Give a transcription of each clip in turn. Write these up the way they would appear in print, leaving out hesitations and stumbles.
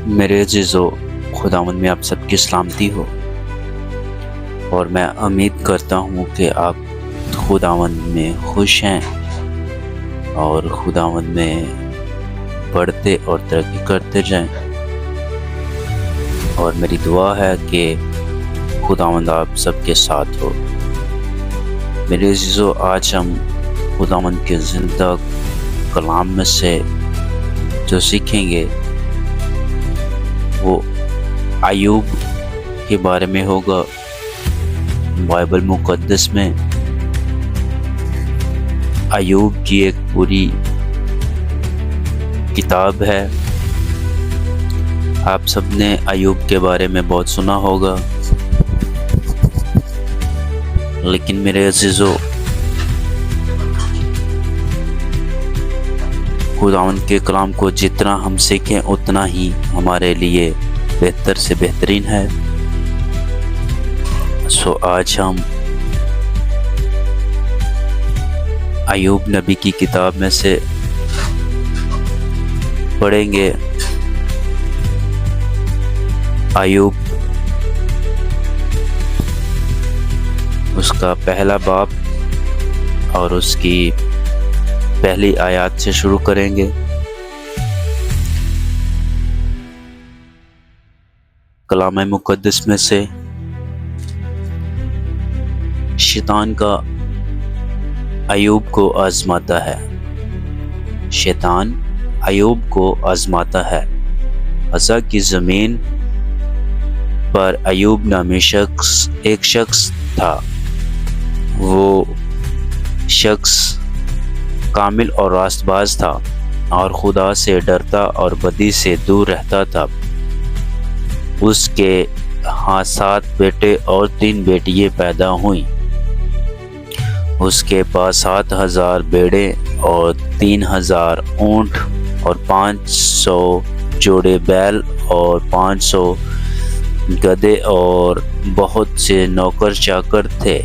میرے عزیزو، خداوند میں آپ سب کی سلامتی ہو، اور میں امید کرتا ہوں کہ آپ خداوند میں خوش ہیں اور خداوند میں بڑھتے اور ترقی کرتے جائیں۔ اور میری دعا ہے کہ خداوند آپ سب کے ساتھ ہو۔ میرے عزیزو، آج ہم خداوند کے زندہ کلام میں سے جو سیکھیں گے وہ ایوب کے بارے میں ہوگا۔ بائبل مقدس میں ایوب کی ایک پوری کتاب ہے۔ آپ سب نے ایوب کے بارے میں بہت سنا ہوگا، لیکن میرے عزیزو، خداوند کے کلام کو جتنا ہم سیکھیں اتنا ہی ہمارے لیے بہتر سے بہترین ہے۔ آج ہم ایوب نبی کی کتاب میں سے پڑھیں گے۔ ایوب اس کا پہلا باب اور اس کی پہلی آیات سے شروع کریں گے۔ کلام مقدس میں سے شیطان کا ایوب کو آزماتا ہے۔ شیطان ایوب کو آزماتا ہے۔ عزا کی زمین پر ایوب نامی ایک شخص تھا۔ وہ شخص کامل اور راست باز تھا اور خدا سے ڈرتا اور بدی سے دور رہتا تھا۔ اس کے 7 بیٹے اور 3 بیٹیاں پیدا ہوئیں۔ اس کے پاس 7,000 بیڑے اور 3,000 اونٹ اور 500 جوڑے بیل اور 500 گدھے اور بہت سے نوکر چاکر تھے۔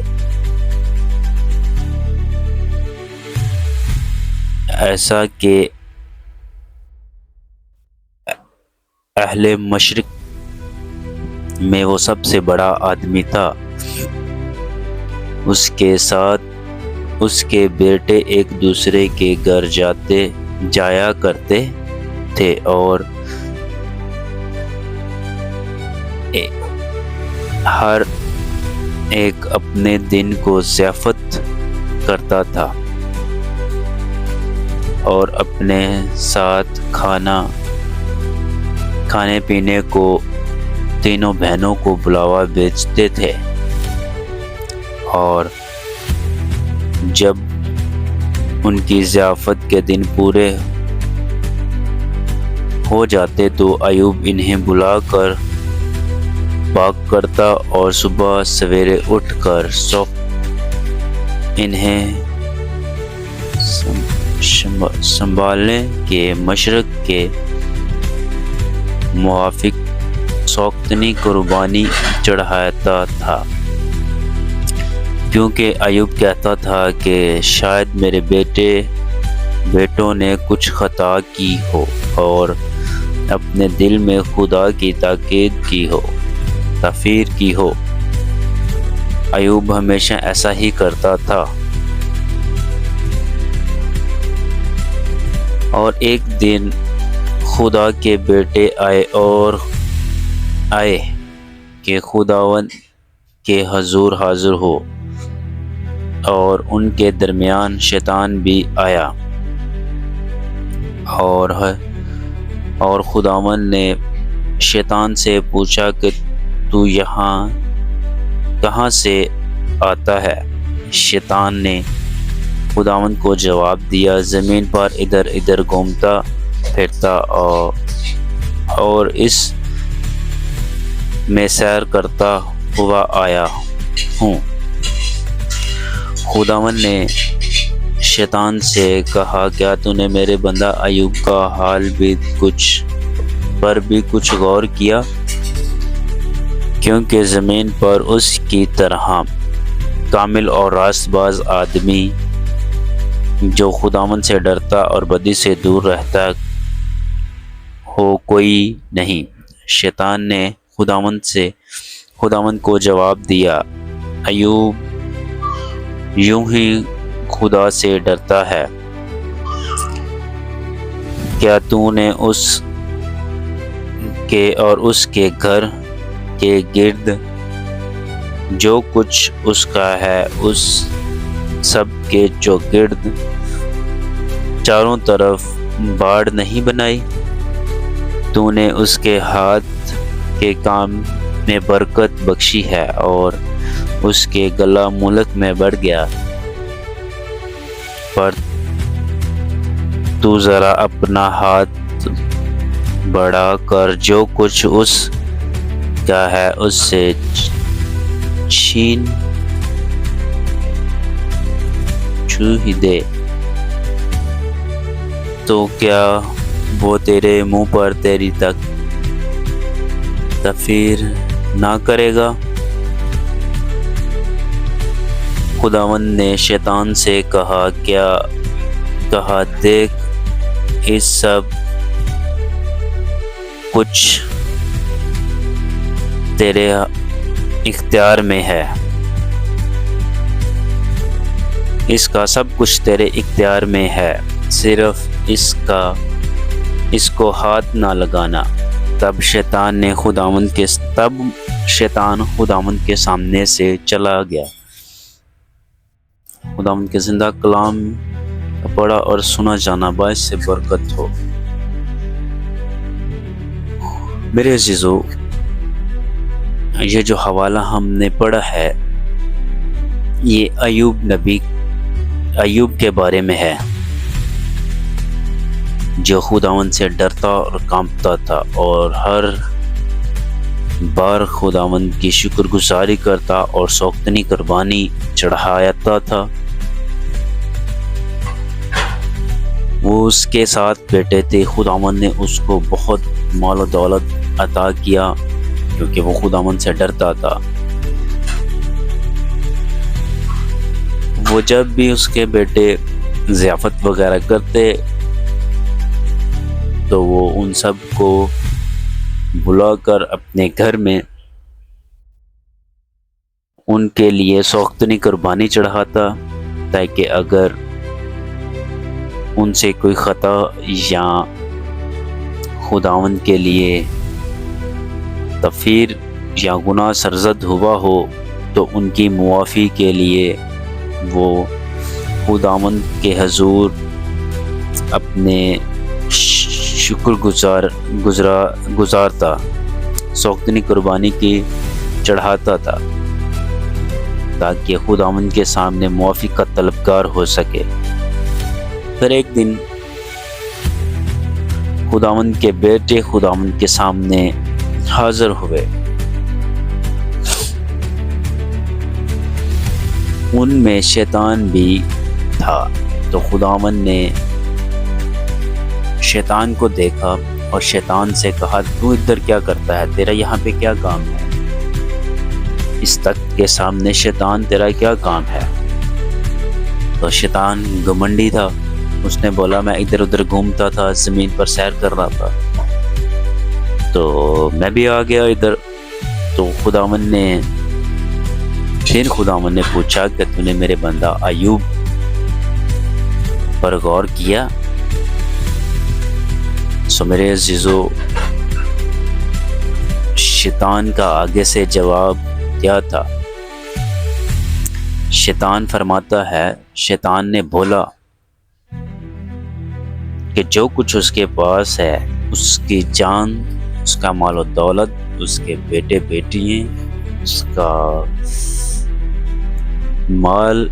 ایسا کہ اہل مشرق میں وہ سب سے بڑا آدمی تھا۔ اس کے ساتھ اس کے بیٹے ایک دوسرے کے گھر جایا کرتے تھے اور ہر ایک اپنے دن کو ضیافت کرتا تھا اور اپنے ساتھ کھانے پینے کو تینوں بہنوں کو بلاوا بیچتے تھے۔ اور جب ان کی ضیافت کے دن پورے ہو جاتے تو ایوب انہیں بلا کر پاک کرتا اور صبح سویرے اٹھ کر انہیں سنبھالنے کے مشرق کے موافق سوختنی قربانی چڑھاتا تھا، کیونکہ ایوب کہتا تھا کہ شاید میرے بیٹوں نے کچھ خطا کی ہو اور اپنے دل میں خدا کی تفسیر کی ہو۔ ایوب ہمیشہ ایسا ہی کرتا تھا۔ اور ایک دن خدا کے بیٹے آئے کہ خداوند کے حضور حاضر ہو، اور ان کے درمیان شیطان بھی آیا۔ اور خداوند نے شیطان سے پوچھا کہ تو یہاں کہاں سے آتا ہے؟ شیطان نے خداوند کو جواب دیا، زمین پر ادھر ادھر گھومتا پھرتا اور اس میں سیر کرتا ہوا آیا ہوں۔ خداوند نے شیطان سے کہا، کیا تو نے میرے بندہ ایوب کا حال بھی کچھ غور کیا؟ کیونکہ زمین پر اس کی طرح کامل اور راست باز آدمی جو خداوند سے ڈرتا اور بدی سے دور رہتا ہو کوئی نہیں۔ شیطان نے خداوند کو جواب دیا، ایوب یوں ہی خدا سے ڈرتا ہے؟ کیا تو نے اس کے اور اس کے گھر کے گرد جو کچھ اس کا ہے اس سب کے چوگرد چاروں طرف باڑ نہیں بنائی؟ تو نے اس کے ہاتھ کے کام میں برکت بخشی ہے اور اس کے گلا ملک میں بڑھ گیا، پر تو ذرا اپنا ہاتھ بڑھا کر جو کچھ اس کا ہے اس سے چھو ہی دے، تو کیا وہ تیرے منہ پر تیری تفسیر نہ کرے گا؟ خداوند نے شیطان سے کہا، دیکھ اس سب کچھ تیرے اختیار میں ہے، اس کا سب کچھ تیرے اختیار میں ہے، صرف اس کو ہاتھ نہ لگانا۔ تب شیطان خداوند کے سامنے سے چلا گیا۔ خداوند کے زندہ کلام پڑھا اور سنا جانا باعث سے برکت ہو۔ میرے عزیزو، یہ جو حوالہ ہم نے پڑھا ہے یہ ایوب کے بارے میں ہے، جو خداوند سے ڈرتا اور کانپتا تھا اور ہر بار خداوند کی شکر گزاری کرتا اور سوختنی قربانی چڑھاتا تھا۔ وہ اس کے ساتھ بیٹھے تھے، خداوند نے اس کو بہت مال و دولت عطا کیا کیونکہ وہ خداوند سے ڈرتا تھا۔ وہ جب بھی اس کے بیٹے ضیافت وغیرہ کرتے تو وہ ان سب کو بلا کر اپنے گھر میں ان کے لیے سوختنی قربانی چڑھاتا، تاکہ اگر ان سے کوئی خطا یا خداوند کے لیے تفسیر یا گناہ سرزد ہوا ہو تو ان کی معافی کے لیے وہ خداوند کے حضور اپنے شکر گزارتا، سوختنی قربانی کی چڑھاتا تھا تاکہ خداوند کے سامنے معافی کا طلبگار ہو سکے۔ پھر ایک دن خداوند کے بیٹے خداوند کے سامنے حاضر ہوئے، ان میں شیطان بھی تھا، تو خداوند نے شیطان کو دیکھا اور شیطان سے کہا، تو ادھر کیا کرتا ہے؟ تیرا یہاں پہ کیا کام ہے؟ اس تخت کے سامنے شیطان تیرا کیا کام ہے؟ تو شیطان گھمنڈی تھا، اس نے بولا، میں ادھر ادھر گھومتا تھا، زمین پر سیر کر رہا تھا، تو میں بھی آ گیا ادھر۔ تو خداوند نے پوچھا کہ تو نے میرے بندہ ایوب پر غور کیا؟ سو میرے عزیزو، شیطان کا آگے سے جواب کیا تھا؟ شیطان فرماتا ہے، شیطان نے بولا کہ جو کچھ اس کے پاس ہے، اس کی جان، اس کا مال و دولت، اس کے بیٹے بیٹیاں، اس کا مال،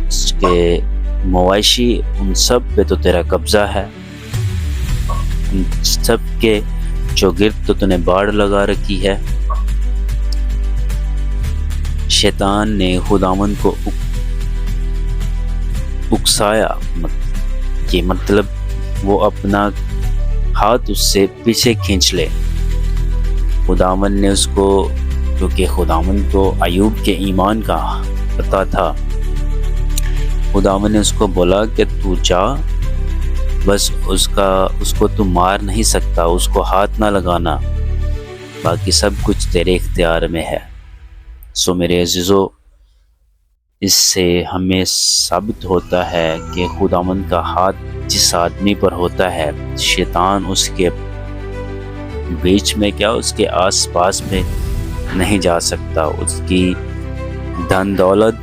اس کے مواشی، ان سب پہ تو تیرا قبضہ ہے، ان سب کے چوگرد تو نے باڑ لگا رکھی ہے۔ شیطان نے خداوند کو اکسایا، کہ مطلب وہ اپنا ہاتھ اس سے پیچھے کھینچ لے۔ خداوند نے اس کو، کیونکہ خداوند کو ایوب کے ایمان کا پتہ تھا، خداوند نے اس کو بولا کہ تو جا، بس اس کو تو مار نہیں سکتا، اس کو ہاتھ نہ لگانا، باقی سب کچھ تیرے اختیار میں ہے۔ سو میرے عزیزو، اس سے ہمیں ثابت ہوتا ہے کہ خداوند کا ہاتھ جس آدمی پر ہوتا ہے، شیطان اس کے بیچ میں کیا اس کے آس پاس میں نہیں جا سکتا۔ اس کی دھن دولت،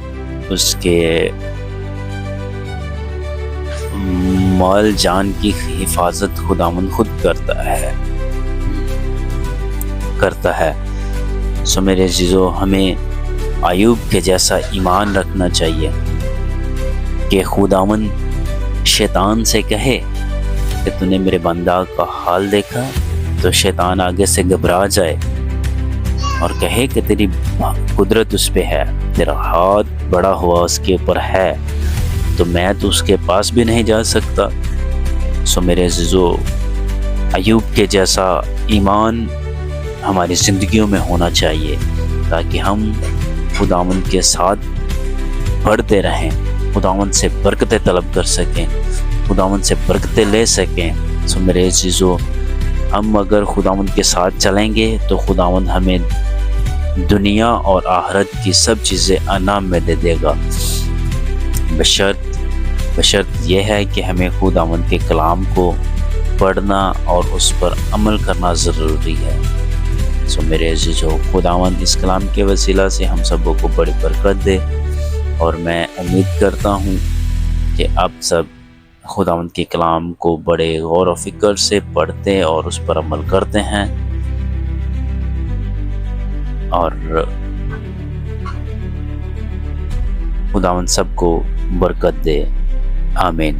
اس کے مال جان کی حفاظت خداوند خود کرتا ہے۔ سو میرے عزیزو، ہمیں ایوب کے جیسا ایمان رکھنا چاہیے کہ خداوند شیطان سے کہے کہ تو نے میرے بندہ کا حال دیکھا، تو شیطان آگے سے گھبرا جائے اور کہے کہ تیری قدرت اس پہ ہے، تیرا ہاتھ بڑا ہوا اس کے اوپر ہے، تو میں تو اس کے پاس بھی نہیں جا سکتا۔ سو میرے عزیزو، ایوب کے جیسا ایمان ہماری زندگیوں میں ہونا چاہیے تاکہ ہم خداوند کے ساتھ بڑھتے رہیں، خداوند سے برکتیں طلب کر سکیں، خداوند سے برکتیں لے سکیں۔ سو میرے عزیزو، ہم اگر خداوند کے ساتھ چلیں گے تو خداوند ہمیں دنیا اور آخرت کی سب چیزیں انعام میں دے دے گا، بشرط یہ ہے کہ ہمیں خداوند کے کلام کو پڑھنا اور اس پر عمل کرنا ضروری ہے۔ سو میرے عزیزو، خداوند اس کلام کے وسیلہ سے ہم سبوں کو بڑی برکت دے، اور میں امید کرتا ہوں کہ آپ سب خداوند کے کلام کو بڑے غور و فکر سے پڑھتے اور اس پر عمل کرتے ہیں، اور خداوند سب کو برکت دے۔ آمین۔